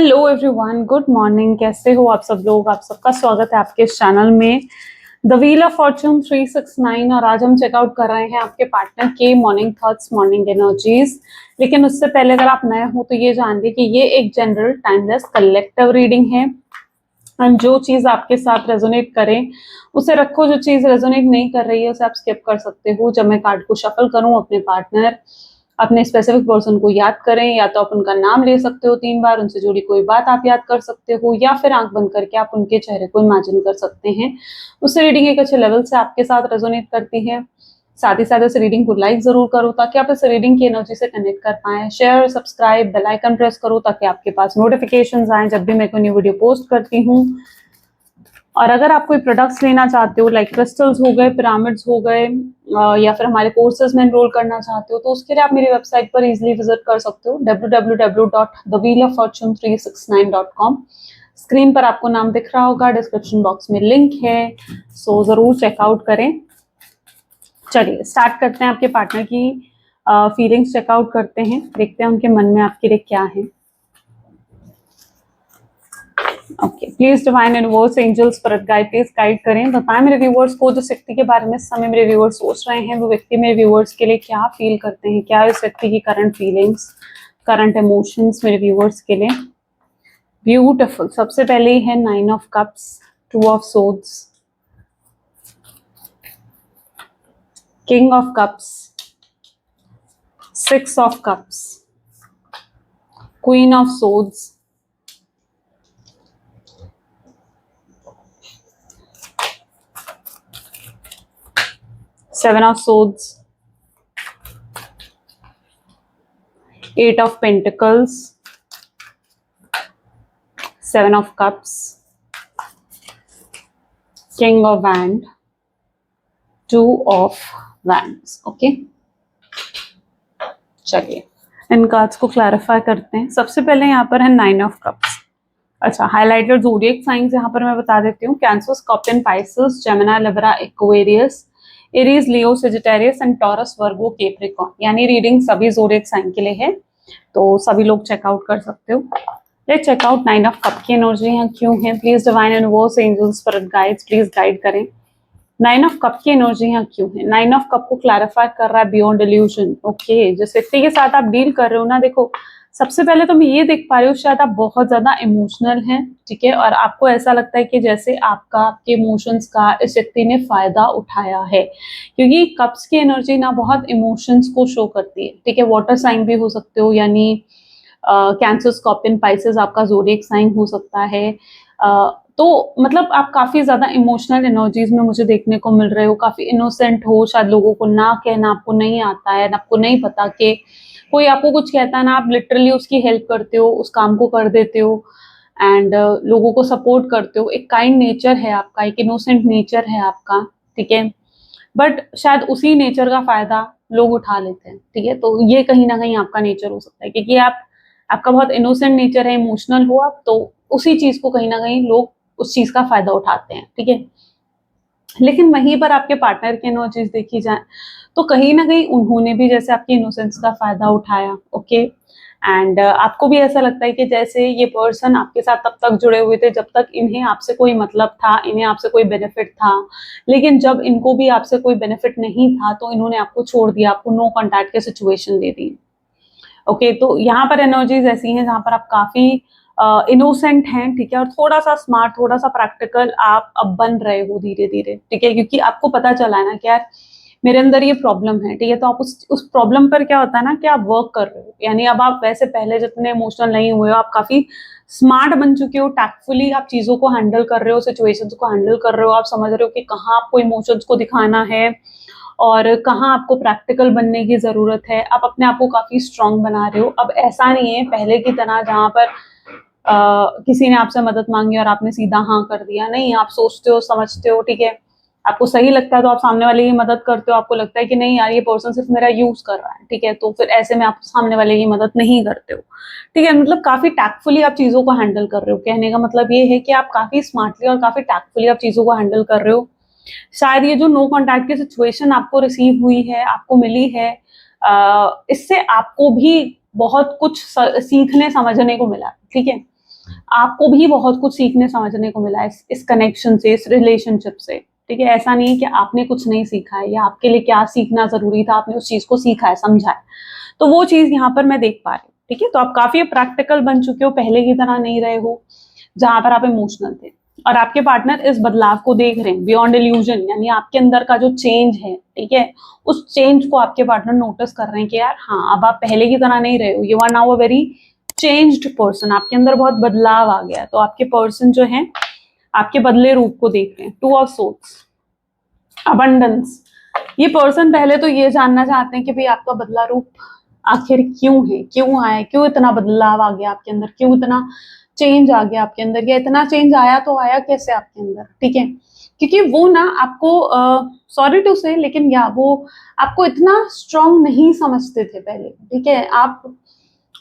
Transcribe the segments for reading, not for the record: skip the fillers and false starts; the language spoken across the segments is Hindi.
Hello everyone, good morning. कैसे हो आप सब लोग? आप सबका स्वागत है आपके इस चैनल में द व्हील ऑफ फॉर्चून 369। और आज हम चेकआउट कर रहे हैं आपके पार्टनर के मॉर्निंग थॉट्स, मॉर्निंग एनर्जीज। लेकिन उससे पहले अगर आप नए हो तो ये जान लीजिए कि ये एक जनरल टाइमलेस कलेक्टिव रीडिंग है। एंड जो चीज आपके साथ रेजोनेट करे उसे रखो, जो चीज रेजोनेट नहीं कर रही है उसे आप स्किप कर सकते हो। जब मैं कार्ड को शफल करूं, अपने पार्टनर, अपने स्पेसिफिक पर्सन को याद करें। या तो आप उनका नाम ले सकते हो 3 बार, उनसे जुड़ी कोई बात आप याद कर सकते हो, या फिर आंख बंद करके आप उनके चेहरे को इमेजिन कर सकते हैं। उससे रीडिंग एक अच्छे लेवल से आपके साथ रेजोनेट करती है। साथ ही साथ इस रीडिंग को लाइक जरूर करो ताकि आप इस रीडिंग की एनर्जी से कनेक्ट कर पाए। Share, subscribe, bell icon press करो ताकि आपके पास नोटिफिकेशंस आए जब भी मैं कोई न्यू वीडियो पोस्ट करती हूँ। और अगर आप कोई प्रोडक्ट्स लेना चाहते हो, लाइक क्रिस्टल्स हो गए, पिरामिड्स हो गए, या फिर हमारे कोर्सेज में एनरोल करना चाहते हो, तो उसके लिए आप मेरी वेबसाइट पर इजीली विजिट कर सकते हो www.thewheeloffortune369.com। स्क्रीन पर आपको नाम दिख रहा होगा, डिस्क्रिप्शन बॉक्स में लिंक है, सो जरूर चेकआउट करें। चलिए स्टार्ट करते हैं। आपके पार्टनर की फीलिंग्स चेकआउट करते हैं, देखते हैं उनके मन में आपके लिए क्या है। Okay, please divine universe, angels, spirit guide please guide करें। बताएं मेरे व्यूअर्स को जिस व्यक्ति के बारे में इस समय मेरे व्यूअर्स सोच रहे हैं, वो व्यक्ति मेरे व्यूअर्स के लिए क्या फील करते हैं, क्या इस व्यक्ति की करंट फीलिंग्स, करंट इमोशंस मेरे व्यूअर्स के लिए। ब्यूटिफुल। सबसे पहले ही है 9 of cups, 2 of swords, king of cups, 6 of cups, queen of swords, Seven of Swords, 8 of Pentacles, 7 of Cups, King of Wands, 2 of Wands। Okay, चलिए इन कार्ड्स को क्लैरिफाई करते हैं। सबसे पहले यहाँ पर है 9 ऑफ कप्स। अच्छा, हाइलाइटेड ज़ोडिएक साइंस यहाँ पर मैं बता देती हूँ। Cancer, scorpion, Pisces, Gemini, Libra, Aquarius, Aries, Leo, Sagittarius and taurus, Virgo, Capricorn. यानी रीडिंग सभी ज़ोडिएक साइन के लिए है, तो सभी लोग चेकआउट कर सकते हो। लेट्स चेकआउट 9 ऑफ कप की एनर्जी यहाँ क्यों है। Please divine universe, angels, spirit guides please guide करें। 9 ऑफ कप की एनर्जी यहाँ क्यों है। 9 ऑफ कप को क्लैरिफाई कर रहा है बियॉन्ड इल्यूजन। ओके, जिस व्यक्ति के साथ आप डील कर रहे हो ना, देखो सबसे पहले तो मैं ये देख पा रही हूँ, शायद आप बहुत ज्यादा इमोशनल हैं, ठीक है, और आपको ऐसा लगता है कि जैसे आपके इमोशंस का इस व्यक्ति ने फायदा उठाया है, क्योंकि कप्स की एनर्जी ना बहुत इमोशंस को शो करती है, ठीक है। वाटर साइन भी हो सकते हो, यानी कैंसर, स्कॉर्पियन, पाइसेस आपका ज़ोडिएक साइन हो सकता है। तो मतलब आप काफी ज्यादा इमोशनल एनर्जीज में मुझे देखने को मिल रहे हो, काफी इनोसेंट हो। शायद लोगों को ना कहना आपको नहीं आता है, आपको नहीं पता कि कोई आपको कुछ कहता है ना, आप लिटरली उसकी हेल्प करते हो, उस काम को कर देते हो एंड लोगों को सपोर्ट करते हो। एक काइंड नेचर है आपका, एक इनोसेंट नेचर है आपका, ठीक है। बट शायद उसी नेचर का फायदा लोग उठा लेते हैं, ठीक है। तो ये कहीं ना कहीं आपका नेचर हो सकता है, क्योंकि आपका बहुत इनोसेंट नेचर है, इमोशनल हो आप, तो उसी चीज को कहीं ना कहीं लोग उस चीज का फायदा उठाते हैं, ठीक है। लेकिन वहीं पर आपके पार्टनर की एनर्जीज देखी जाए तो कहीं ना कहीं उन्होंने भी जैसे आपकी इनोसेंस का फायदा उठाया, ओके। एंड आपको भी ऐसा लगता है कि जैसे ये पर्सन आपके साथ तब तक जुड़े हुए थे जब तक इन्हें आपसे कोई मतलब था, इन्हें आपसे कोई बेनिफिट था, लेकिन जब इनको भी आपसे कोई बेनिफिट नहीं था तो इन्होंने आपको छोड़ दिया, आपको नो कॉन्टैक्ट की सिचुएशन दे दी। ओके, तो यहाँ पर एनर्जीज ऐसी हैं जहाँ पर आप काफी इनोसेंट हैं, ठीक है, और थोड़ा सा स्मार्ट, थोड़ा सा प्रैक्टिकल आप अब बन रहे हो धीरे धीरे, ठीक है, क्योंकि आपको पता चला है ना कि यार मेरे अंदर ये प्रॉब्लम है, ठीक है। तो आप उस प्रॉब्लम पर क्या होता है ना कि आप वर्क कर रहे हो, यानी अब आप वैसे पहले जितने इमोशनल नहीं हुए हो, आप काफी स्मार्ट बन चुके हो, टैक्टफुली आप चीजों को हैंडल कर रहे हो, सिचुएशंस को हैंडल कर रहे हो, आप समझ रहे हो कि कहाँ आपको इमोशंस को दिखाना है और कहाँ आपको प्रैक्टिकल बनने की जरूरत है। आप अपने आप को काफी स्ट्रांग बना रहे हो। अब ऐसा नहीं है पहले की तरह जहाँ पर किसी ने आपसे मदद मांगी और आपने सीधा हाँ कर दिया, नहीं, आप सोचते हो, समझते हो, ठीक है। आपको सही लगता है तो आप सामने वाले की मदद करते हो, आपको लगता है कि नहीं यार ये पर्सन सिर्फ मेरा यूज कर रहा है, ठीक है, तो फिर ऐसे में आप सामने वाले की मदद नहीं करते हो, ठीक है। मतलब काफी टैक्टफुली आप चीजों को हैंडल कर रहे हो। कहने का मतलब ये है कि आप काफी स्मार्टली और काफी टैक्टफुली आप चीजों को हैंडल कर रहे हो। शायद ये जो नो कॉन्टैक्ट की सिचुएशन आपको रिसीव हुई है, आपको मिली है, इससे आपको भी बहुत कुछ सीखने समझने को मिला, ठीक है। आपको भी बहुत कुछ सीखने समझने को मिला है इस कनेक्शन से, इस रिलेशनशिप से, ठीक है। ऐसा नहीं है कि आपने कुछ नहीं सीखा है या आपके लिए क्या सीखना जरूरी था, आपने उस चीज को सीखा है, समझा है, तो वो चीज यहाँ पर मैं देख पा रही हूँ, ठीक है। तो आप काफी प्रैक्टिकल बन चुके हो, पहले की तरह नहीं रहे हो जहां पर आप इमोशनल थे, और आपके पार्टनर इस बदलाव को देख रहे हैं बियॉन्ड इल्यूजन, यानी आपके अंदर का जो चेंज है, ठीक है, उस चेंज को आपके पार्टनर नोटिस कर रहे हैं कि यार हाँ, अब आप पहले की तरह नहीं रहे हो, you are now a very changed person, आपके अंदर बहुत बदलाव आ गया। तो आपके पर्सन जो है आपके बदले रूप को देख रहे हैं। टू ऑफ सोर्ड्स, अबंडेंस, ये पर्सन पहले तो ये जानना चाहते हैं कि भाई आपका बदला रूप आखिर क्यों है, क्यों आया, क्यों इतना बदलाव आ गया आपके अंदर, क्यों इतना चेंज आ गया आपके अंदर, या इतना चेंज आया तो आया कैसे आपके अंदर, ठीक है। क्योंकि वो ना आपको, सॉरी टू से, लेकिन या वो आपको इतना स्ट्रांग नहीं समझते थे पहले, ठीक है, आप,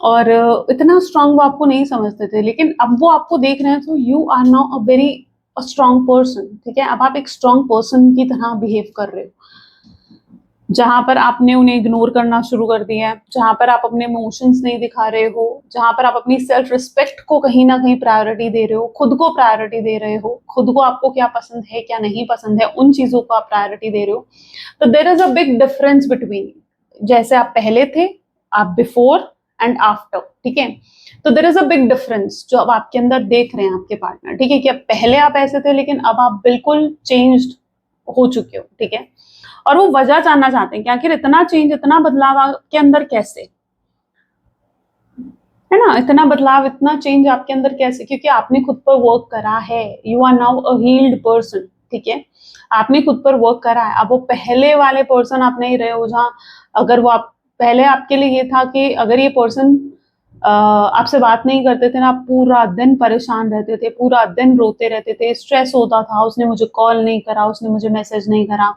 और इतना स्ट्रांग वो आपको नहीं समझते थे, लेकिन अब वो आपको देख रहे हैं, तो you are now a very strong person, ठीक है। अब आप एक स्ट्रांग पर्सन की तरह बिहेव कर रहे हो, जहां पर आपने उन्हें इग्नोर करना शुरू कर दिया है, जहां पर आप अपने इमोशंस नहीं दिखा रहे हो, जहां पर आप अपनी सेल्फ रिस्पेक्ट को कहीं ना कहीं प्रायोरिटी दे रहे हो, खुद को प्रायोरिटी दे रहे हो, खुद को आपको क्या पसंद है क्या नहीं पसंद है उन चीजों को आप प्रायोरिटी दे रहे हो। तो there is a big difference between जैसे आप पहले थे, आप बिफोर एंड आफ्टर, ठीक है। तो there is a big difference जो अब आपके अंदर देख रहे हैं आपके पार्टनर, ठीक है, कि अब पहले आप ऐसे थे लेकिन अब आप बिल्कुल चेंज्ड हो चुके हो, ठीक है। और वो वजह जानना चाहते हैं कि आखिर इतना चेंज, इतना बदलाव आपके अंदर कैसे, है ना, इतना बदलाव, इतना चेंज आपके अंदर कैसे, क्योंकि आपने खुद पर वर्क करा है, you are now a healed person, ठीक है। आपने खुद पर वर्क करा है, अब वो पहले वाले पर्सन आप नहीं रहे हो, जहां अगर वो आप पहले आपके लिए ये था कि अगर ये पर्सन आपसे बात नहीं करते थे ना, आप पूरा दिन परेशान रहते थे, पूरा दिन रोते रहते थे, स्ट्रेस होता था, उसने मुझे कॉल नहीं करा, उसने मुझे मैसेज नहीं करा,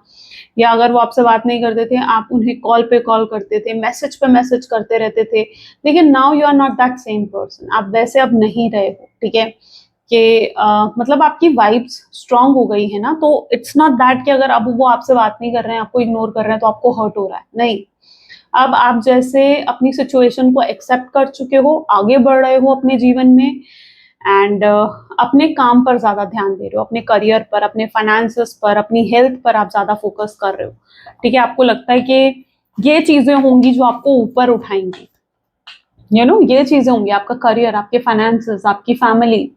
या अगर वो आपसे बात नहीं करते थे, आप उन्हें कॉल पे कॉल करते थे, मैसेज पे मैसेज करते रहते थे। लेकिन now you are not that same person, आप वैसे अब नहीं रहे हो, ठीक है। कि मतलब आपकी वाइब्स स्ट्रांग हो गई है ना, तो इट्स नॉट दैट कि अगर अब वो आपसे बात नहीं कर रहे हैं, आपको इग्नोर कर रहे हैं, तो आपको हर्ट हो रहा है, नहीं। अब आप जैसे अपनी सिचुएशन को एक्सेप्ट कर चुके हो, आगे बढ़ रहे हो अपने जीवन में, एंड अपने काम पर ज्यादा ध्यान दे रहे हो, अपने करियर पर, अपने फाइनेंसेस पर, अपनी हेल्थ पर आप ज्यादा फोकस कर रहे हो, ठीक है। आपको लगता है कि ये चीजें होंगी जो आपको ऊपर उठाएंगी, ये चीजें होंगी, आपका करियर, आपके फाइनेंसेस, आपकी फैमिली,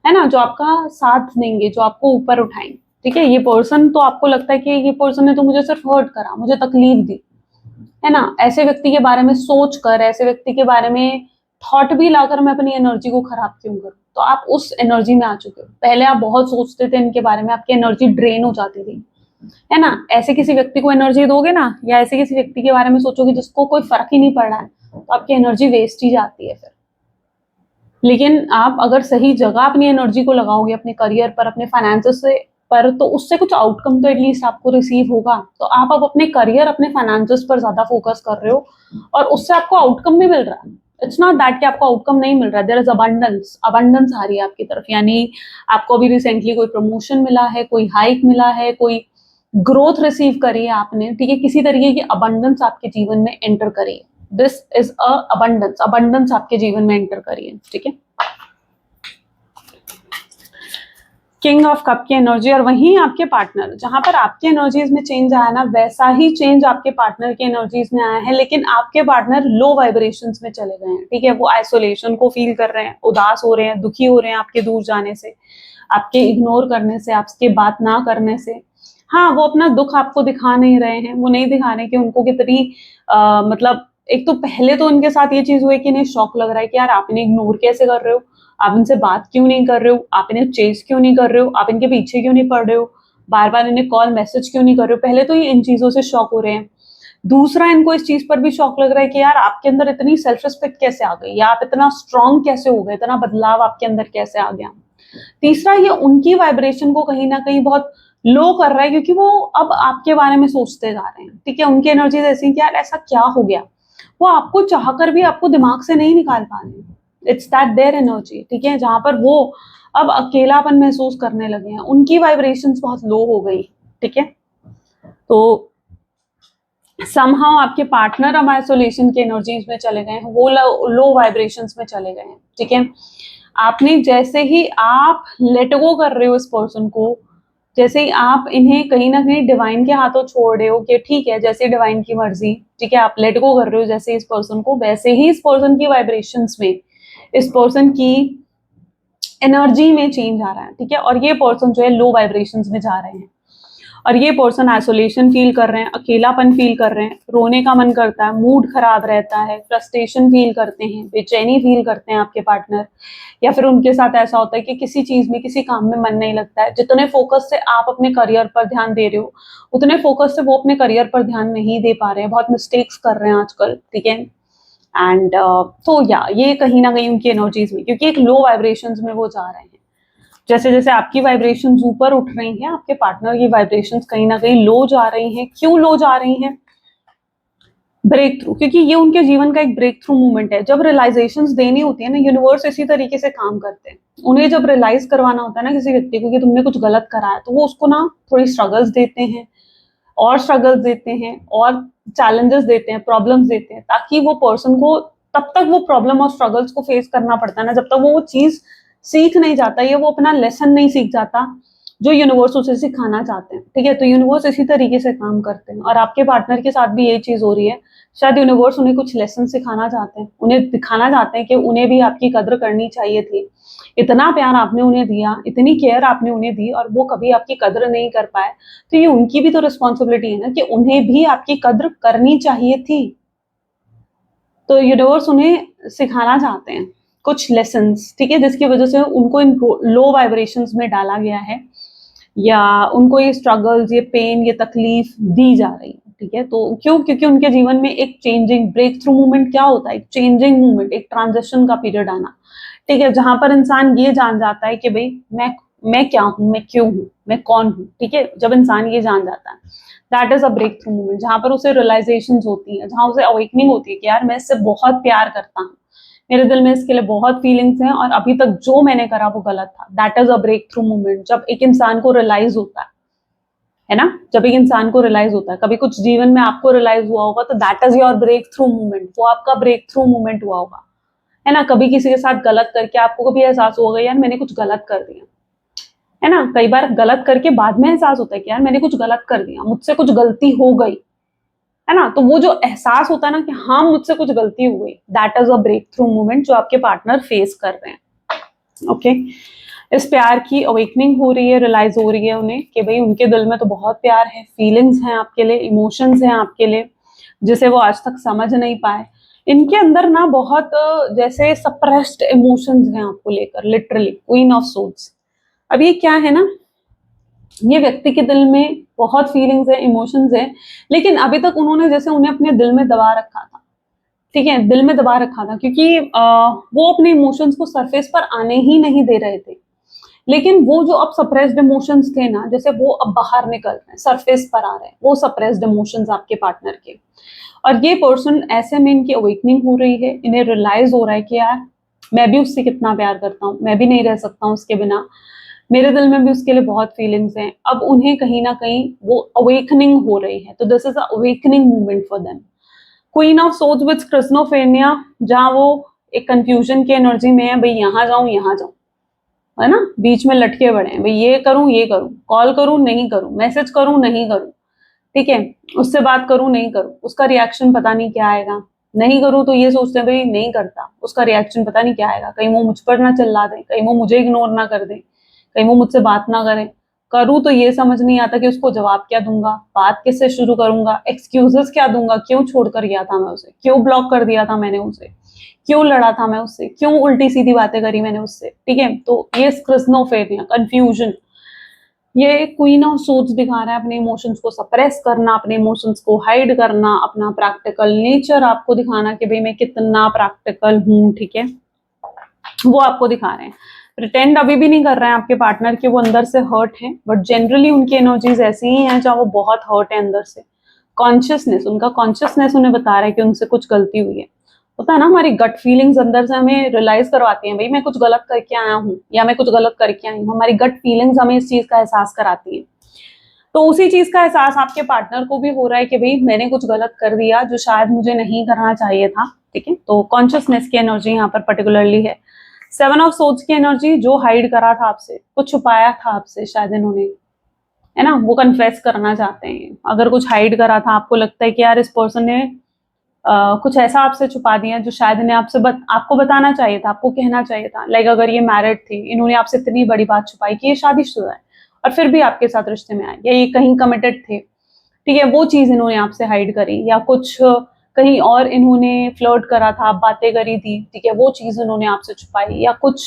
है ना, जो आपका साथ देंगे, जो आपको ऊपर उठाएंगे, ठीक है। ये पर्सन, तो आपको लगता है कि ये पर्सन ने तो मुझे सिर्फ हर्ट करा, मुझे तकलीफ दी, है ना, ऐसे व्यक्ति के बारे में सोच कर, ऐसे व्यक्ति के बारे में थॉट भी लाकर मैं अपनी एनर्जी को खराब क्यों करूं। तो आप उस एनर्जी में आ चुके हो, पहले आप बहुत सोचते थे इनके बारे में, आपकी एनर्जी ड्रेन हो जाती थी, है ना। ऐसे किसी व्यक्ति को एनर्जी दोगे ना, या ऐसे किसी व्यक्ति के बारे में सोचोगे जिसको कोई फर्क ही नहीं पड़ रहा है, तो आपकी एनर्जी वेस्ट ही जाती है फिर। लेकिन आप अगर सही जगह अपनी एनर्जी को लगाओगे, अपने करियर पर, अपने फाइनेंसेस से पर, तो उससे कुछ आउटकम तो एटलीस्ट आपको रिसीव होगा। तो आप अब अपने करियर, अपने फाइनेंसेस पर ज्यादा फोकस कर रहे हो, और उससे आपको आउटकम भी मिल रहा है। इट्स नॉट दैट कि आपको आउटकम नहीं मिल रहा है, देयर इज अबंडेंस, अबंडेंस आ रही है आपकी तरफ, यानी आपको अभी रिसेंटली कोई प्रमोशन मिला है, कोई हाइक मिला है, कोई ग्रोथ रिसीव करी है आपने, ठीक है, किसी तरीके की अबंडेंस आपके जीवन में एंटर करी है। This is a abundance, abundance आपके जीवन में एंटर करी है, ठीक है। किंग ऑफ कप की एनर्जी, और वहीं आपके पार्टनर, जहां पर आपके एनर्जीज में चेंज आया ना, वैसा ही चेंज आपके पार्टनर की एनर्जीज में आया है, लेकिन आपके पार्टनर लो वाइब्रेशंस में चले गए हैं, ठीक है। वो आइसोलेशन को फील कर रहे हैं, उदास हो रहे हैं, दुखी हो रहे हैं आपके दूर जाने से, आपके इग्नोर करने से, आपके बात ना करने से। हाँ, वो अपना दुख आपको दिखा नहीं रहे हैं, वो नहीं दिखा रहे कि उनको कितनी मतलब, एक तो पहले तो उनके साथ ये चीज हुई कि इन्हें शॉक लग रहा है कि यार आप इन्हें इग्नोर कैसे कर रहे हो, आप इनसे बात क्यों नहीं कर रहे हो, आप इन्हें चेस क्यों नहीं कर रहे हो, आप इनके पीछे क्यों नहीं पड़ रहे हो, बार बार इन्हें कॉल मैसेज क्यों नहीं कर रहे हो। पहले तो ये इन चीजों से शॉक हो रहे हैं। दूसरा, इनको इस चीज पर भी शौक लग रहा है कि यार आपके अंदर इतनी सेल्फ रिस्पेक्ट कैसे आ गई, या आप इतना स्ट्रांग कैसे हो गए, इतना बदलाव आपके अंदर कैसे आ गया। तीसरा, ये उनकी वाइब्रेशन को कहीं ना कहीं बहुत लो कर रहा है, क्योंकि वो अब आपके बारे में सोचते जा रहे हैं, ठीक है। उनकी एनर्जी ऐसी है कि यार ऐसा क्या हो गया, वो आपको चाहकर भी आपको दिमाग से नहीं निकाल पा रहे हैं। इट्स दैट देयर एनर्जी, ठीक है, जहां पर वो अब अकेलापन महसूस करने लगे हैं, उनकी वाइब्रेशंस बहुत लो हो गई, ठीक है। तो समहाउ आपके पार्टनर अब आइसोलेशन की एनर्जीज में चले गए हैं, वो लो वाइब्रेशंस में चले गए हैं, ठीक है। आपने जैसे ही आप लेट गो कर रहे हो इस पर्सन को, जैसे ही आप इन्हें कहीं ना कहीं डिवाइन के हाथों छोड़ रहे हो कि ठीक है जैसे डिवाइन की मर्जी, ठीक है, आप लेट गो कर रहे हो जैसे इस पर्सन को, वैसे ही इस पर्सन की वाइब्रेशंस में, इस पर्सन की एनर्जी में चेंज आ रहा है, ठीक है। और ये पर्सन जो है लो वाइब्रेशंस में जा रहे हैं, और ये पर्सन आइसोलेशन फील कर रहे हैं, अकेलापन फील कर रहे हैं, रोने का मन करता है, मूड खराब रहता है, फ्रस्ट्रेशन फील करते हैं, बेचैनी फील करते हैं आपके पार्टनर, या फिर उनके साथ ऐसा होता है कि किसी चीज में, किसी काम में मन नहीं लगता है। जितने फोकस से आप अपने करियर पर ध्यान दे रहे हो, उतने फोकस से वो अपने करियर पर ध्यान नहीं दे पा रहे हैं, बहुत मिस्टेक्स कर रहे हैं आजकल, ठीक है। एंड तो या ये कहीं ना कहीं उनकी एनर्जीज में, क्योंकि एक लो वाइब्रेशंस में वो जा रहे हैं। जैसे जैसे आपकी वाइब्रेशंस ऊपर उठ रही हैं, आपके पार्टनर की वाइब्रेशंस कहीं ना कहीं लो जा रही हैं। क्यों लो जा रही हैं? ब्रेक थ्रू, क्योंकि ये उनके जीवन का एक ब्रेक थ्रू मूवमेंट है। जब रियलाइजेशंस देनी होती है ना, यूनिवर्स इसी तरीके से काम करते हैं। उन्हें जब रियलाइज करवाना होता है ना किसी व्यक्ति को कि तुमने कुछ गलत करा है, तो वो उसको ना थोड़ी स्ट्रगल्स देते हैं, और स्ट्रगल्स देते हैं, और चैलेंजेस देते हैं, प्रॉब्लम्स देते हैं, ताकि वो पर्सन को तब तक वो प्रॉब्लम और स्ट्रगल्स को फेस करना पड़ता है ना, जब तक वो चीज सीख नहीं जाता, या वो अपना लेसन नहीं सीख जाता जो यूनिवर्स उसे सिखाना चाहते हैं, ठीक है। तो यूनिवर्स इसी तरीके से काम करते हैं, और आपके पार्टनर के साथ भी यही चीज हो रही है। शायद यूनिवर्स उन्हें कुछ लेसन सिखाना चाहते हैं, उन्हें दिखाना चाहते हैं कि उन्हें भी आपकी कद्र करनी चाहिए थी। इतना प्यार आपने उन्हें दिया, इतनी केयर आपने उन्हें दी, और वो कभी आपकी कद्र नहीं कर पाए, तो ये उनकी भी तो रिस्पॉन्सिबिलिटी है ना कि उन्हें भी आपकी कद्र करनी चाहिए थी। तो यूनिवर्स उन्हें सिखाना चाहते हैं कुछ लेसन्स, ठीक है, जिसकी वजह से उनको इन लो वाइब्रेशंस में डाला गया है, या उनको ये स्ट्रगल्स, ये पेन, ये तकलीफ दी जा रही है, ठीक है। तो क्यों? क्योंकि उनके जीवन में एक चेंजिंग ब्रेक थ्रू मूवमेंट क्या होता है? एक चेंजिंग मूवमेंट, एक ट्रांजिशन का पीरियड आना, ठीक है, जहां पर इंसान ये जान जाता है कि भाई मैं क्या हूँ, मैं क्यों हूँ, मैं कौन हूँ, ठीक है। जब इंसान ये जान जाता है, that is a breakthrough movement, जहां पर उसे रियलाइजेशन होती है, जहां उसे अवेकनिंग होती है कि यार मैं इससे बहुत प्यार करता हूँ, मेरे दिल में इसके लिए बहुत फीलिंग्स हैं, और अभी तक जो मैंने करा वो गलत था। That is a breakthrough movement, जब एक इंसान को रियलाइज होता है ना, जब एक इंसान को रियलाइज होता है। कभी कुछ जीवन में आपको रियलाइज हुआ होगा, तो that is your breakthrough movement, वो आपका ब्रेक थ्रू मूवमेंट हुआ होगा, है ना। कभी किसी के साथ गलत करके आपको कभी एहसास होगा यार मैंने कुछ गलत कर दिया, है ना। कई बार गलत करके बाद में एहसास होता है कि यार मैंने कुछ गलत कर दिया, मुझसे कुछ गलती हो गई, है ना। तो वो जो एहसास होता है ना कि हाँ मुझसे कुछ गलती हो गई, that is a breakthrough movement जो आपके पार्टनर फेस कर रहे हैं। ओके, इस प्यार की अवेकनिंग हो रही है, रियलाइज हो रही है उन्हें कि भाई उनके दिल में तो बहुत प्यार है, फीलिंग्स हैं आपके लिए, इमोशंस हैं आपके लिए, जिसे वो आज तक समझ नहीं पाए। इनके अंदर ना बहुत जैसे सप्रेस्ड इमोशंस हैं आपको लेकर, लिटरली क्वीन ऑफ सोल्स। अब ये क्या है ना, ये व्यक्ति के दिल में बहुत फीलिंग्स है, इमोशंस है, लेकिन अभी तक उन्होंने जैसे उन्हें अपने दिल में दबा रखा था, ठीक है, दिल में दबा रखा था, क्योंकि वो अपने इमोशंस को सरफेस पर आने ही नहीं दे रहे थे। लेकिन वो जो अब सप्रेस्ड इमोशंस थे ना, जैसे वो अब बाहर निकल रहे हैं, सरफेस पर आ रहे हैं वो सप्रेस्ड इमोशंस आपके पार्टनर के। और ये पर्सन ऐसे में इनकी अवेकनिंग हो रही है, इन्हें रियलाइज हो रहा है कि यार मैं भी उससे कितना प्यार करता हूँ, मैं भी नहीं रह सकता हूँ उसके बिना, मेरे दिल में भी उसके लिए बहुत फीलिंग्स हैं। अब उन्हें कहीं ना कहीं वो अवेकनिंग हो रही है, तो this is a awakening movement for them. Queen of Swords with क्रिस्नोफेनिया, जहां वो एक कंफ्यूजन की एनर्जी में है, भाई यहाँ जाऊं यहाँ जाऊं, है ना, बीच में लटके पड़े हैं, भाई ये करूं, कॉल करूं नहीं करूं, मैसेज करूं नहीं करूं, ठीक है, उससे बात करूं नहीं करूं, उसका रिएक्शन पता नहीं क्या आएगा, नहीं करूं तो ये सोचते हैं भाई नहीं करता, उसका रिएक्शन पता नहीं क्या आएगा, कहीं वो मुझ पर ना चिल्ला दे, कहीं वो मुझे इग्नोर ना कर दे, कहीं वो मुझसे बात ना करे, करूं तो ये समझ नहीं आता कि उसको जवाब क्या दूंगा, बात किससे शुरू करूंगा, एक्सक्यूजेस क्या दूंगा, क्यों छोड़ कर गया था मैं उसे, क्यों ब्लॉक कर दिया था मैंने उसे, क्यों लड़ा था मैं उससे, क्यों उल्टी सीधी बातें करी मैंने उससे, ठीक है। तो ये स्क्रिस्नोफेरिया, कंफ्यूजन, ये क्वीन ऑफ सोर्ड्स दिखा रहा है अपने इमोशंस को सप्रेस करना, अपने इमोशंस को हाइड करना, अपना प्रैक्टिकल नेचर आपको दिखाना कि भाई मैं कितना प्रैक्टिकल हूँ, ठीक है, वो आपको दिखा रहे हैं। प्रिटेंड अभी भी नहीं कर रहे हैं आपके पार्टनर के वो अंदर से हर्ट है, बट जनरली उनकी एनर्जीज ऐसी ही हैं जहाँ वो बहुत हर्ट है अंदर से। कॉन्शियसनेस, उनका कॉन्शियसनेस उन्हें बता रहा है कि उनसे कुछ गलती हुई है। होता है ना, हमारी गट फीलिंग्स अंदर से हमें रियलाइज करवाती हैं, भाई मैं कुछ गलत करके आया हूँ या मैं कुछ गलत करके आई हूँ, हमारी गट फीलिंग्स हमें इस चीज का एहसास कराती है। तो उसी चीज का एहसास आपके पार्टनर को भी हो रहा है कि भाई मैंने कुछ गलत कर दिया जो शायद मुझे नहीं करना चाहिए था, ठीक है। तो कॉन्शियसनेस की एनर्जी यहाँ पर पर्टिकुलरली है, सेवन ऑफ सोर्ड्स की एनर्जी, जो हाइड करा था आपसे, कुछ छुपाया था आपसे शायद इन्होंने, है ना, वो कन्फेस करना चाहते हैं। अगर कुछ हाइड करा था, आपको लगता है कि यार इस पर्सन ने कुछ ऐसा आपसे छुपा दिया जो शायद इन्हें आपको बताना चाहिए था, आपको कहना चाहिए था। लाइक अगर ये मैरिड थे, इन्होंने आपसे इतनी बड़ी बात छुपाई कि ये शादीशुदा है और फिर भी आपके साथ रिश्ते में आए, या ये कहीं कमिटेड थे, ठीक है, वो चीज इन्होंने आपसे हाइड करी, या कुछ कहीं और इन्होंने फ्लर्ट करा था, बातें करी थी, ठीक है, वो चीज इन्होंने आपसे छुपाई, या कुछ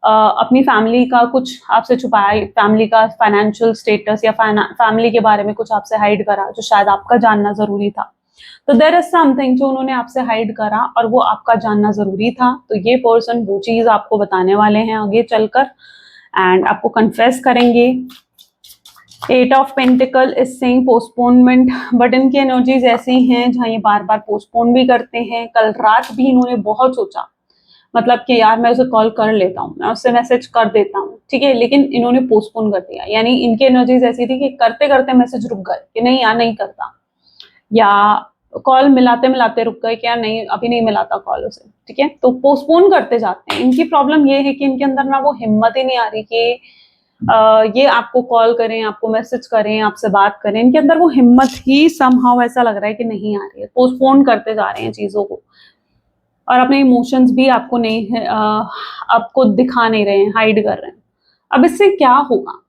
अपनी फैमिली का कुछ आपसे छुपाया, फैमिली का फाइनेंशियल स्टेटस या फैमिली के बारे में कुछ आपसे हाइड करा जो शायद आपका जानना जरूरी था। तो देयर इज समथिंग जो उन्होंने आपसे हाइड करा और वो आपका जानना जरूरी था। तो ये पर्सन वो चीज आपको बताने वाले हैं आगे चलकर, एंड आपको कन्फेस करेंगे। Eight of pentacle is saying postponement, but इनकी एनर्जीज ऐसी हैं जहां ये बार बार पोस्टपोन भी करते हैं। कल रात भी इन्होंने बहुत सोचा, मतलब कि यार मैं उसे कॉल कर लेता हूँ, मैं उससे मैसेज कर देता हूँ, ठीक है, लेकिन इन्होंने पोस्टपोन कर दिया। यानी इनकी एनर्जीज ऐसी थी कि करते करते मैसेज रुक गए कि नहीं यार नहीं करता, या कॉल मिलाते मिलाते रुक गए कि यार नहीं अभी नहीं मिलाता कॉल उसे, ठीक है, तो पोस्टपोन करते जाते हैं। इनकी प्रॉब्लम ये है कि इनके अंदर ना वो हिम्मत ही नहीं आ रही कि ये आपको कॉल करें, आपको मैसेज करें, आपसे बात करें। इनके अंदर वो हिम्मत ही समहाउ ऐसा लग रहा है कि नहीं आ रही है, पोस्टपोन करते जा रहे हैं चीजों को, और अपने इमोशंस भी आपको नहीं आपको दिखा नहीं रहे हैं, हाइड कर रहे हैं। अब इससे क्या होगा,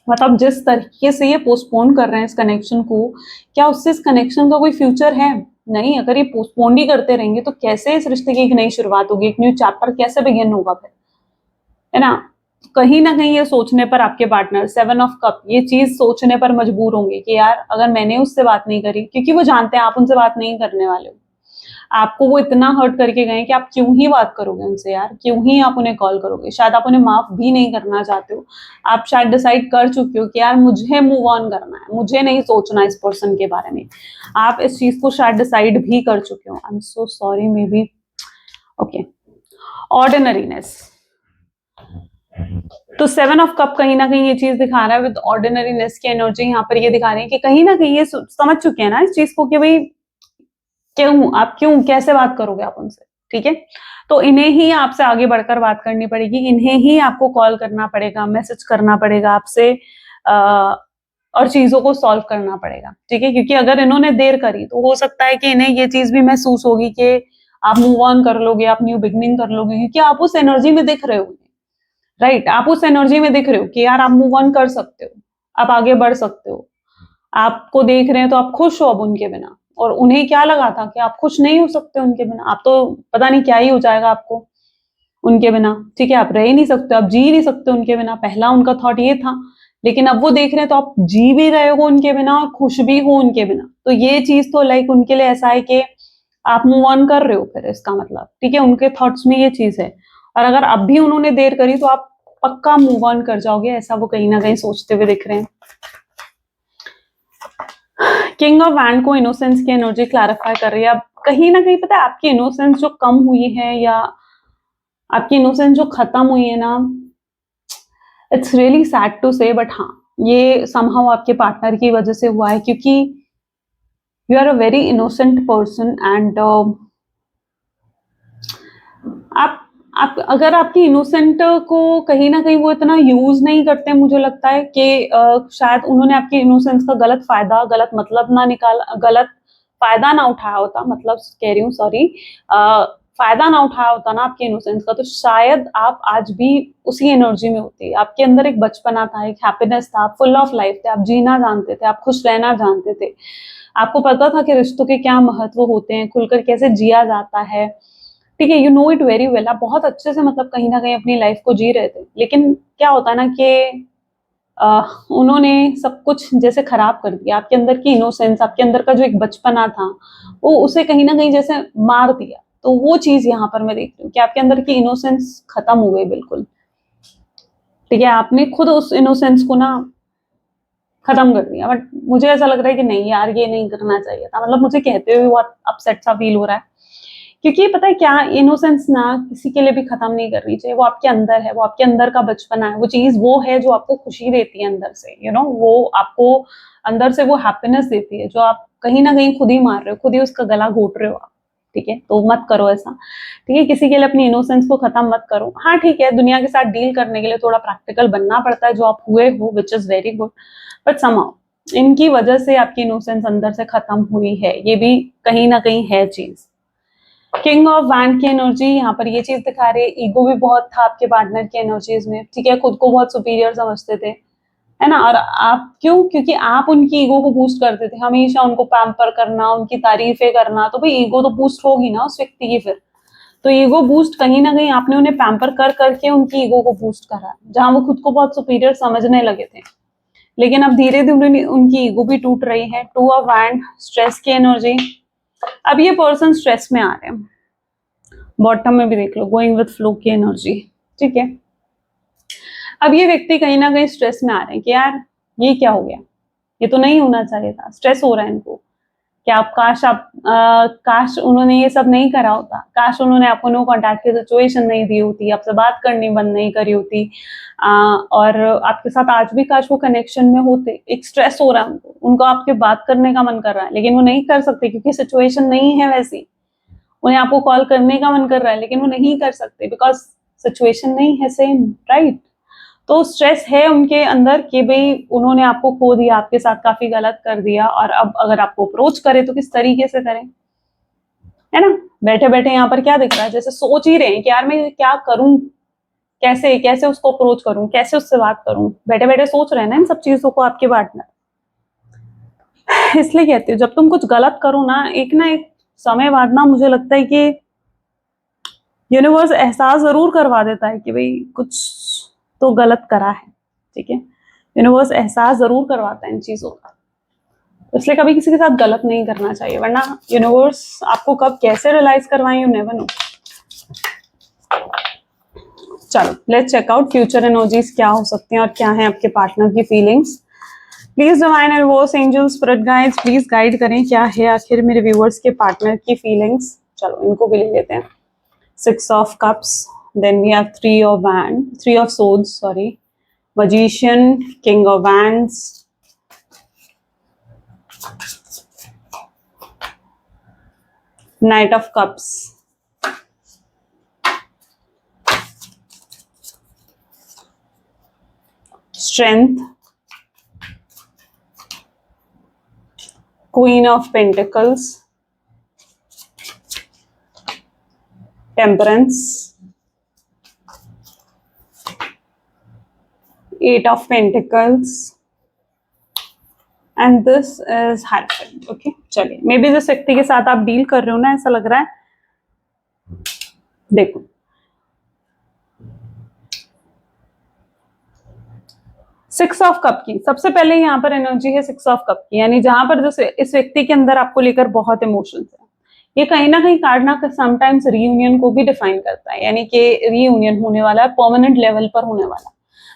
मतलब जिस तरीके से ये पोस्टपोन कर रहे हैं इस कनेक्शन को, क्या उससे इस कनेक्शन का कोई फ्यूचर है? नहीं। अगर ये पोस्टपोन ही करते रहेंगे तो कैसे इस रिश्ते की एक नई शुरुआत होगी, एक न्यू चैप्टर कैसे बिगिन होगा फिर, है ना? कहीं ना कहीं ये सोचने पर आपके पार्टनर, सेवन ऑफ कप, ये चीज सोचने पर मजबूर होंगे कि यार अगर मैंने उससे बात नहीं करी, क्योंकि वो जानते हैं आप उनसे बात नहीं करने वाले हो, आपको वो इतना हर्ट करके गए कि आप क्यों ही बात करोगे उनसे यार, क्यों ही आप उन्हें कॉल करोगे, शायद आप उन्हें माफ भी नहीं करना चाहते हो। आप शायद डिसाइड कर चुके हो कि यार मुझे मूव ऑन करना है, मुझे नहीं सोचना इस पर्सन के बारे में। आप इस चीज को शायद डिसाइड भी कर चुके हो। I am so sorry, maybe okay. Ordinariness, तो सेवन ऑफ कप कहीं ना कहीं ये चीज दिखा रहा है विद ऑर्डिनरीनेस की एनर्जी। यहाँ पर ये दिखा रहे हैं कि कहीं ना कहीं ये समझ चुके हैं ना इस चीज को कि भाई क्यों कैसे बात करोगे आप उनसे, ठीक है, तो इन्हें ही आपसे आगे बढ़कर बात करनी पड़ेगी, इन्हें ही आपको कॉल करना पड़ेगा, मैसेज करना पड़ेगा आपसे, और चीजों को सॉल्व करना पड़ेगा, ठीक है, क्योंकि अगर इन्होंने देर करी तो हो सकता है कि इन्हें ये चीज भी महसूस होगी कि आप मूव ऑन कर लोगे, आप न्यू बिगनिंग कर लोगे, क्योंकि आप उस एनर्जी में दिख रहे हो, राइट, आप उस एनर्जी में दिख रहे हो कि यार आप मूव ऑन कर सकते हो, आप आगे बढ़ सकते हो, आपको देख रहे हैं तो आप खुश हो अब उनके बिना, और उन्हें क्या लगा था कि आप खुश नहीं हो सकते उनके बिना, आप तो पता नहीं क्या ही हो जाएगा आपको उनके बिना, ठीक है, आप रह ही नहीं सकते, आप जी ही नहीं सकते उनके बिना, पहला उनका थॉट ये था। लेकिन अब वो देख रहे हैं तो आप जी भी रहे हो उनके बिना और खुश भी हो उनके बिना, तो ये चीज तो लाइक उनके लिए ऐसा है कि आप मूव ऑन कर रहे हो फिर, इसका मतलब, ठीक है, उनके थॉट्स में ये चीज है। और अगर अब भी उन्होंने देर करी तो आप पक्का मूव ऑन कर जाओगे, ऐसा वो कहीं ना कहीं सोचते हुए दिख रहे हैं। किंग ऑफ वैंड को इनोसेंस की एनर्जी क्लैरिफाई कर रही है। अब कहीं ना कहीं पता है आपकी इनोसेंस जो कम हुई है, या आपकी इनोसेंस जो खत्म हुई है ना, इट्स रियली सैड टू से, बट हाँ, ये समहाउ आपके पार्टनर की वजह से हुआ है, क्योंकि you are a very innocent person, and आप अगर आपकी इनोसेंट को कहीं ना कहीं वो इतना यूज नहीं करते, मुझे लगता है कि शायद उन्होंने आपकी इनोसेंस का गलत फायदा, गलत मतलब ना निकाला, गलत फायदा ना उठाया होता, मतलब कह रही हूँ सॉरी, फायदा ना उठाया होता ना आपकी इनोसेंस का, तो शायद आप आज भी उसी एनर्जी में होती। आपके अंदर एक बचपना था, एक हैप्पीनेस था, आप फुल ऑफ लाइफ थे, आप जीना जानते थे, आप खुश रहना जानते थे, आपको पता था कि रिश्तों के क्या महत्व होते हैं, खुलकर कैसे जिया जाता है, ठीक है, you know it very well, आप बहुत अच्छे से मतलब कहीं ना कहीं अपनी लाइफ को जी रहे थे। लेकिन क्या होता है ना कि उन्होंने सब कुछ जैसे खराब कर दिया, आपके अंदर की इनोसेंस, आपके अंदर का जो एक बचपना था, वो उसे कहीं ना कहीं जैसे मार दिया। तो वो चीज यहाँ पर मैं देख रही हूँ कि आपके अंदर की इनोसेंस खत्म हो गई बिल्कुल, ठीक है, आपने खुद उस इनोसेंस को ना खत्म कर दिया। बट मुझे ऐसा लग रहा है कि नहीं यार, ये नहीं करना चाहिए था, मतलब मुझे कहते हुए बहुत अपसेट सा फील हो रहा है, क्योंकि पता है क्या, इनोसेंस ना किसी के लिए भी खत्म नहीं करनी चाहिए, वो आपके अंदर है, वो आपके अंदर का बचपना है, वो चीज वो है जो आपको खुशी देती है अंदर से, यू नो, वो आपको अंदर से वो हैप्पीनेस देती है जो आप कहीं ना कहीं खुद ही मार रहे हो, खुद ही उसका गला घोट रहे हो आप, ठीक है, तो मत करो ऐसा, ठीक है, किसी के लिए अपनी इनोसेंस को खत्म मत करो। हाँ ठीक है, दुनिया के साथ डील करने के लिए थोड़ा प्रैक्टिकल बनना पड़ता है, जो आप हुए हो, which is very good, but somehow इनकी वजह से आपकी इनोसेंस अंदर से खत्म हुई है, ये भी कहीं ना कहीं है चीज। किंग ऑफ वैंड की एनर्जी यहाँ पर ये चीज दिखा रही है, ईगो भी बहुत था आपके पार्टनर की एनर्जीज में, ठीक है, खुद को बहुत सुपीरियर समझते थे, है ना, और आप क्यों, क्योंकि आप उनकी ईगो को बूस्ट करते थे, हमेशा उनको पैम्पर करना, उनकी तारीफें करना, तो भाई ईगो तो बूस्ट होगी ना उस व्यक्ति की फिर, तो ईगो बूस्ट कहीं ना कहीं आपने उन्हें पैम्पर कर करके उनकी ईगो को बूस्ट करा, जहां वो खुद को बहुत सुपीरियर समझने लगे थे, लेकिन अब धीरे धीरे उनकी ईगो भी टूट रही है। टू ऑफ वैंड, स्ट्रेस की एनर्जी, अब ये पर्सन स्ट्रेस में आ रहे हैं, बॉटम में भी देख लो, गोइंग विथ फ्लो की एनर्जी, ठीक है, अब ये व्यक्ति कहीं ना कहीं स्ट्रेस में आ रहे हैं कि यार ये क्या हो गया, ये तो नहीं होना चाहिए था, स्ट्रेस हो रहा है इनको, क्या आप काश उन्होंने ये सब नहीं करा होता, काश उन्होंने आपको नो कॉन्टैक्ट की सिचुएशन नहीं दी होती, आपसे बात करनी बंद नहीं करी होती, और आपके साथ आज भी काश वो कनेक्शन में होते। एक स्ट्रेस हो रहा है उनको आपके बात करने का मन कर रहा है, लेकिन वो नहीं कर सकते क्योंकि सिचुएशन नहीं है वैसी, उन्हें आपको कॉल करने का मन कर रहा है लेकिन वो नहीं कर सकते बिकॉज सिचुएशन नहीं है सेम, राइट। तो स्ट्रेस है उनके अंदर कि भाई उन्होंने आपको खो दिया, आपके साथ काफी गलत कर दिया, और अब अगर आपको अप्रोच करे तो किस तरीके से करें, है ना। बैठे बैठे यहाँ पर क्या दिख रहा है, जैसे सोच ही रहे हैं कि यार मैं क्या करूं, कैसे कैसे उसको अप्रोच करूं, कैसे उससे बात करूं, बैठे बैठे सोच रहे हैं ना इन सब चीजों को आपके पार्टनर। इसलिए कहती हूँ जब तुम कुछ गलत करो ना एक समय बाद ना, मुझे लगता है कि यूनिवर्स एहसास जरूर करवा देता है कि भाई कुछ तो गलत करा है, ठीक है, यूनिवर्स एहसास जरूर करवाता है इन चीजों का, इसलिए कभी किसी के साथ गलत नहीं करना चाहिए, वरना यूनिवर्स आपको कब कैसे रियलाइज करवाएं, यू नेवर नो। चलो let's check out future energies क्या हो सकती हैं और क्या है आपके पार्टनर की feelings. Please divine and was angel spirit guides please guide करें क्या है आखिर मेरे व्यूअर्स के पार्टनर की फीलिंग्स। चलो इनको भी ले लेते हैं। 6 of cups, then we have 3 of swords, sorry, magician, king of wands, knight of cups, strength, queen of pentacles, temperance, 8 of pentacles, and this is hierophant. Okay, चलिए मे बी जिस व्यक्ति के साथ आप डील कर रहे हो ना, ऐसा लग रहा है, देखो सिक्स ऑफ कप की सबसे पहले यहाँ पर एनर्जी है 6 ऑफ कप की, यानी जहां पर जो इस व्यक्ति के अंदर आपको लेकर बहुत इमोशंस है, ये कहीं ना कहीं कार्ड ना समटाइम्स रीयूनियन को भी डिफाइन करता है, यानी कि रीयूनियन होने वाला है, परमानेंट लेवल पर होने वाला।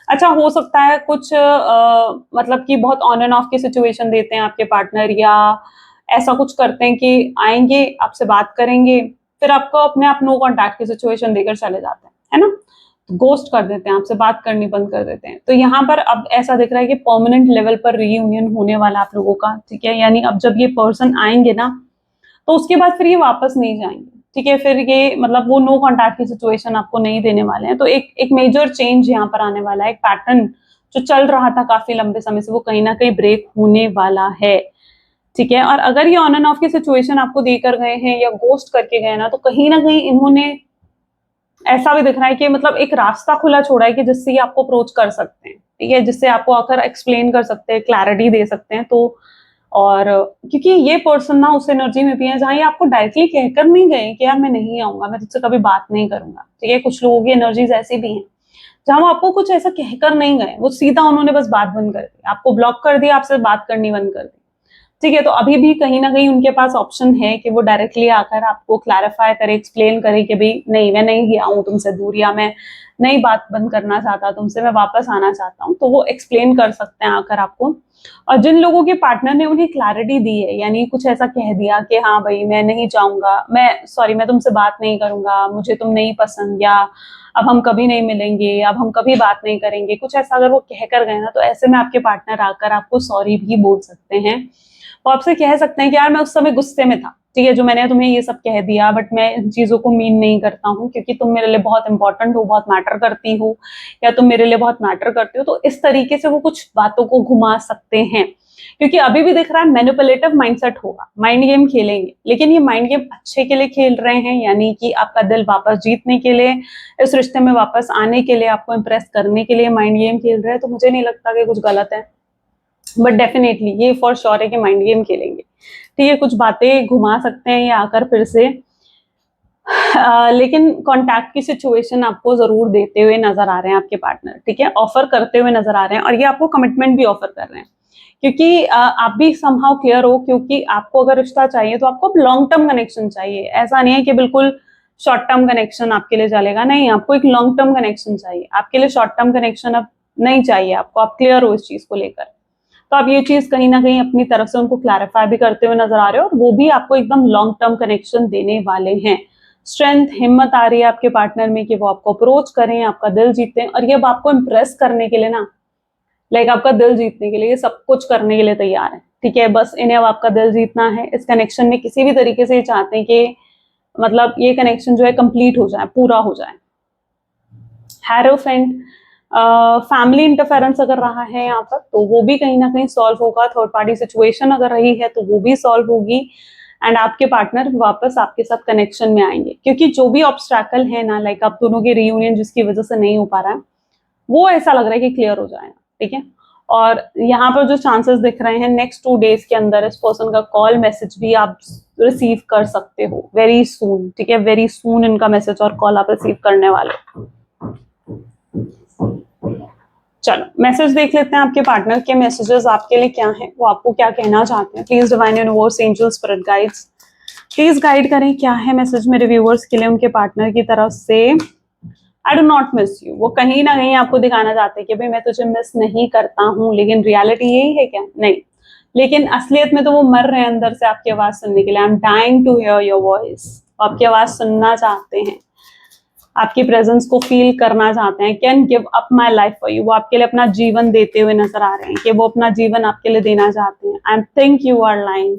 अच्छा हो सकता है कुछ मतलब कि बहुत ऑन एंड ऑफ की सिचुएशन देते हैं आपके पार्टनर, या ऐसा कुछ करते हैं कि आएंगे आपसे बात करेंगे फिर आपको अपने आप नो कॉन्टैक्ट की सिचुएशन देकर चले जाते हैं, है ना, गोस्ट कर देते हैं, आपसे बात करनी बंद कर देते हैं। तो यहाँ पर अब ऐसा दिख रहा है कि परमानेंट लेवल पर रीयूनियन होने वाला आप लोगों का, ठीक है, यानी अब जब ये पर्सन आएंगे ना तो उसके बाद फिर ये वापस नहीं जाएंगे, ठीक है, फिर ये मतलब वो नो कॉन्टैक्ट की सिचुएशन आपको नहीं देने वाले हैं। तो एक मेजर चेंज यहाँ पर आने वाला है, एक पैटर्न जो चल रहा था काफी लंबे समय से वो कहीं ना कहीं ब्रेक होने वाला है, ठीक है। और अगर ये ऑन एंड ऑफ की सिचुएशन आपको देकर गए हैं या गोस्ट करके गए ना, तो कहीं ना कहीं इन्होंने ऐसा भी दिख रहा है कि मतलब एक रास्ता खुला छोड़ा है कि जिससे ये आपको अप्रोच कर सकते हैं, ठीक है, जिससे आपको आकर एक्सप्लेन कर सकते हैं, क्लैरिटी दे सकते हैं। तो और क्योंकि ये पर्सन ना उस एनर्जी में भी है जहां ये आपको डायरेक्टली कहकर नहीं गए कि यार मैं नहीं आऊंगा, मैं तुझसे कभी बात नहीं करूंगा, ठीक है, कुछ लोगों की एनर्जीज ऐसी भी हैं जहां वो आपको कुछ ऐसा कहकर नहीं गए, वो सीधा उन्होंने बस बात बंद कर दी, आपको ब्लॉक कर दिया, आपसे बात करनी बंद कर दी, ठीक है। तो अभी भी कहीं ना कहीं उनके पास ऑप्शन है कि वो डायरेक्टली आकर आपको क्लैरिफाई करे, एक्सप्लेन करे कि भाई नहीं मैं नहीं गया हूँ तुमसे दूर, या मैं नई बात बंद करना चाहता तुमसे, मैं वापस आना चाहता हूँ, तो वो एक्सप्लेन कर सकते हैं आकर आपको। और जिन लोगों के पार्टनर ने उन्हें क्लैरिटी दी है, यानी कुछ ऐसा कह दिया कि हाँ भाई मैं नहीं जाऊंगा, मैं तुमसे बात नहीं करूंगा, मुझे तुम नहीं पसंद, या अब हम कभी नहीं मिलेंगे, अब हम कभी बात नहीं करेंगे, कुछ ऐसा अगर वो कह कर गए ना, तो ऐसे में आपके पार्टनर आकर आपको सॉरी भी बोल सकते हैं, वो आपसे कह सकते हैं कि यार मैं उस समय गुस्से में था, ठीक है, जो मैंने तुम्हें ये सब कह दिया, बट मैं इन चीजों को मीन नहीं करता हूँ, क्योंकि तुम मेरे लिए बहुत इंपॉर्टेंट हो, बहुत मैटर करती हो, या तुम मेरे लिए बहुत मैटर करते हो, तो इस तरीके से वो कुछ बातों को घुमा सकते हैं। क्योंकि अभी भी दिख रहा है मैनिपुलेटिव माइंडसेट होगा, माइंड गेम खेलेंगे, लेकिन ये माइंड गेम अच्छे के लिए खेल रहे हैं, यानी कि आपका दिल वापस जीतने के लिए, इस रिश्ते में वापस आने के लिए, आपको इंप्रेस करने के लिए माइंड गेम खेल रहे हैं। तो मुझे नहीं लगता कि कुछ गलत है, बट डेफिनेटली ये फॉर श्योर है कि माइंड गेम खेलेंगे। ठीक है, कुछ बातें घुमा सकते हैं ये आकर फिर से, लेकिन कॉन्टैक्ट की सिचुएशन आपको जरूर देते हुए नजर आ रहे हैं आपके पार्टनर। ठीक है, ऑफर करते हुए नजर आ रहे हैं, और ये आपको कमिटमेंट भी ऑफर कर रहे हैं, क्योंकि आप भी समहाउ क्लियर हो, क्योंकि आपको अगर रिश्ता चाहिए तो आपको लॉन्ग टर्म कनेक्शन चाहिए। ऐसा नहीं है कि बिल्कुल शॉर्ट टर्म कनेक्शन आपके लिए चलेगा, नहीं, आपको एक लॉन्ग टर्म कनेक्शन चाहिए। आपके लिए शॉर्ट टर्म कनेक्शन अब नहीं चाहिए आपको, आप क्लियर हो इस चीज को लेकर। तो आप ये चीज कहीं ना कहीं अपनी तरफ से उनको क्लैरिफाई भी करते हुए नजर आ रहे हो, और वो भी आपको एकदम लॉन्ग टर्म कनेक्शन देने वाले हैं। स्ट्रेंथ, हिम्मत आ रही है आपके पार्टनर में कि वो आपको अप्रोच करें, आपका दिल जीतें, और ये अब आपको इम्प्रेस करने के लिए ना, लाइक आपका दिल जीतने के लिए ये सब कुछ करने के लिए तैयार है। ठीक है, बस इन्हें अब आपका दिल जीतना है। इस कनेक्शन में किसी भी तरीके से ये चाहते हैं कि मतलब ये कनेक्शन जो है कंप्लीट हो जाए, पूरा हो जाए। हैरोफेंट, फैमिली इंटरफेरेंस अगर रहा है यहाँ पर तो वो भी कहीं ना कहीं सॉल्व होगा। थर्ड पार्टी सिचुएशन अगर रही है तो वो भी सॉल्व होगी, एंड आपके पार्टनर वापस आपके साथ कनेक्शन में आएंगे। क्योंकि जो भी ऑब्स्ट्रैकल है ना, लाइक आप दोनों के रियूनियन जिसकी वजह से नहीं हो पा रहा है, वो ऐसा लग रहा है कि क्लियर हो जाएगा। ठीक है, और यहाँ पर जो चांसेस दिख रहे हैं नेक्स्ट 2 डेज के अंदर इस पर्सन का कॉल मैसेज भी आप रिसीव कर सकते हो वेरी सून। ठीक है, वेरी सून इनका मैसेज और कॉल आप रिसीव करने वाले। चलो मैसेज देख लेते हैं आपके पार्टनर के मैसेजेस आपके लिए क्या हैं, वो आपको क्या कहना चाहते हैं। Please divine universe, angel, spirit guides, please guide करें क्या है मैसेज मेरे व्यूअर्स के लिए उनके पार्टनर की तरफ से। I do not miss you, वो कहीं ना कहीं आपको दिखाना चाहते हैं कि भाई मैं तुझे मिस नहीं करता हूँ, लेकिन रियलिटी यही है क्या? नहीं, लेकिन असलियत में तो वो मर रहे हैं अंदर से आपकी आवाज सुनने के लिए। I am dying to hear your voice, आपकी आवाज सुनना चाहते हैं, आपकी प्रेजेंस को फील करना चाहते हैं। Can give up my life for you, वो आपके लिए अपना जीवन देते हुए नजर आ रहे हैं कि वो अपना जीवन आपके लिए देना चाहते हैं। I think you are lying,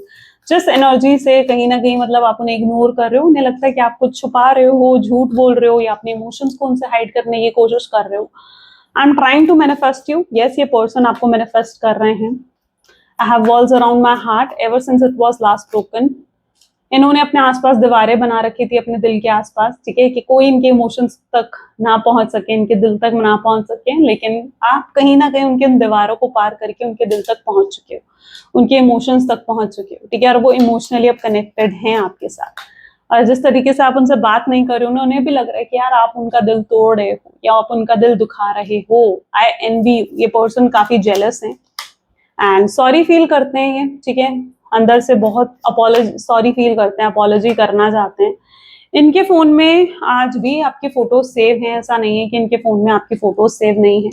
जिस एनर्जी से कहीं ना कहीं मतलब आप उन्हें इग्नोर कर रहे हो, उन्हें लगता है कि आप कुछ छुपा रहे हो, झूठ बोल रहे हो, या अपने इमोशंस को उनसे हाइड करने की कोशिश कर रहे हो। I am trying to manifest you, yes ये पर्सन आपको मैनिफेस्ट कर रहे हैं। I have walls around my heart ever since it was last broken, इन्होंने अपने आसपास दीवारें बना रखी थी अपने दिल के आसपास। ठीक है, कि कोई इनके इमोशंस तक ना पहुंच सके, इनके दिल तक ना पहुंच सके, लेकिन आप कहीं ना कहीं उनके उन दीवारों को पार करके उनके दिल तक पहुंच चुके हो, उनके इमोशंस तक पहुंच चुके हो। ठीक है, और वो इमोशनली अब कनेक्टेड हैं आपके साथ, और जिस तरीके से आप उनसे बात नहीं कर रहे हो, उन्हें भी लग रहा है कि यार आप उनका दिल तोड़ रहे हो या आप उनका दिल दुखा रहे हो। आई एनवी, ये पर्सन काफी जेलस है एंड सॉरी फील करते हैं ये। ठीक है, अंदर से बहुत अपॉलॉजी, सॉरी फील करते हैं, अपॉलॉजी करना चाहते हैं। इनके फोन में आज भी आपकी फोटो सेव हैं, ऐसा नहीं है कि इनके फोन में आपकी फोटो सेव नहीं है,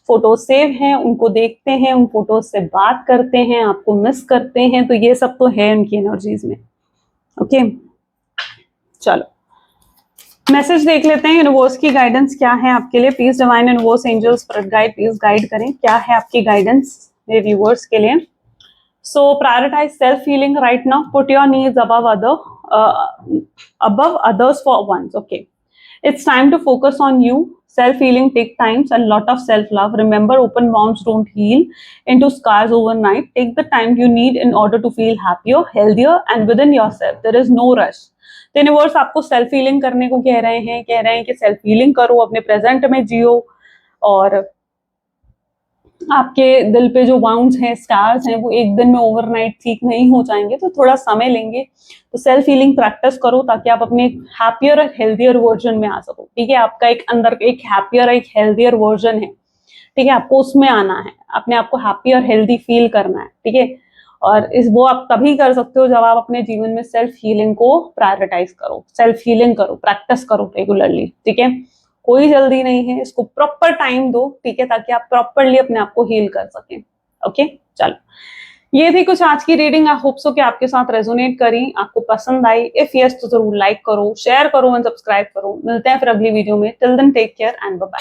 फोटो सेव हैं, उनको देखते हैं, उन फोटो से बात करते हैं, आपको मिस करते हैं, तो ये सब तो है उनकी एनर्जीज में। ओके चलो मैसेज देख लेते हैं, यूनिवर्स की गाइडेंस क्या है आपके लिए। Please divine universe, angels, spirit guide, please guide करें क्या है आपकी गाइडेंस मेरे व्यूअर्स के लिए। So prioritize self-healing right now. Put your needs above others for once. Okay, it's time to focus on you. Self-healing takes time and lot of self-love. Remember, open wounds don't heal into scars overnight. Take the time you need in order to feel happier, healthier, and within yourself. There is no rush. तो यूनिवर्स आपको सेल्फ हीलिंग करने को कह रहे हैं कि सेल्फ हीलिंग करो, अपने प्रेजेंट में जियो, और आपके दिल पे जो वाउंड्स हैं, स्कार्स हैं, वो एक दिन में ओवरनाइट ठीक नहीं हो जाएंगे, तो थोड़ा समय लेंगे। तो सेल्फ हीलिंग प्रैक्टिस करो ताकि आप अपने हैप्पियर और हेल्दियर वर्जन में आ सको। ठीक है, आपका एक अंदर एक हैप्पियर, एक हेल्दियर वर्जन है। ठीक है, आपको उसमें आना है, अपने आप को हैप्पी और हेल्दी फील करना है। ठीक है, और इस वो आप तभी कर सकते हो जब आप अपने जीवन में सेल्फ हीलिंग को प्रायोरिटाइज करो, सेल्फ हीलिंग करो, प्रैक्टिस करो रेगुलरली। ठीक है, कोई जल्दी नहीं है, इसको प्रॉपर टाइम दो। ठीक है, ताकि आप प्रॉपरली अपने आप को हील कर सकें। ओके चलो, ये थी कुछ आज की रीडिंग। आई होप सो कि आपके साथ रेजोनेट करी, आपको पसंद आई। इफ यस तो जरूर लाइक करो, शेयर करो एंड सब्सक्राइब करो। मिलते हैं फिर अगली वीडियो में। Till then take care and bye bye.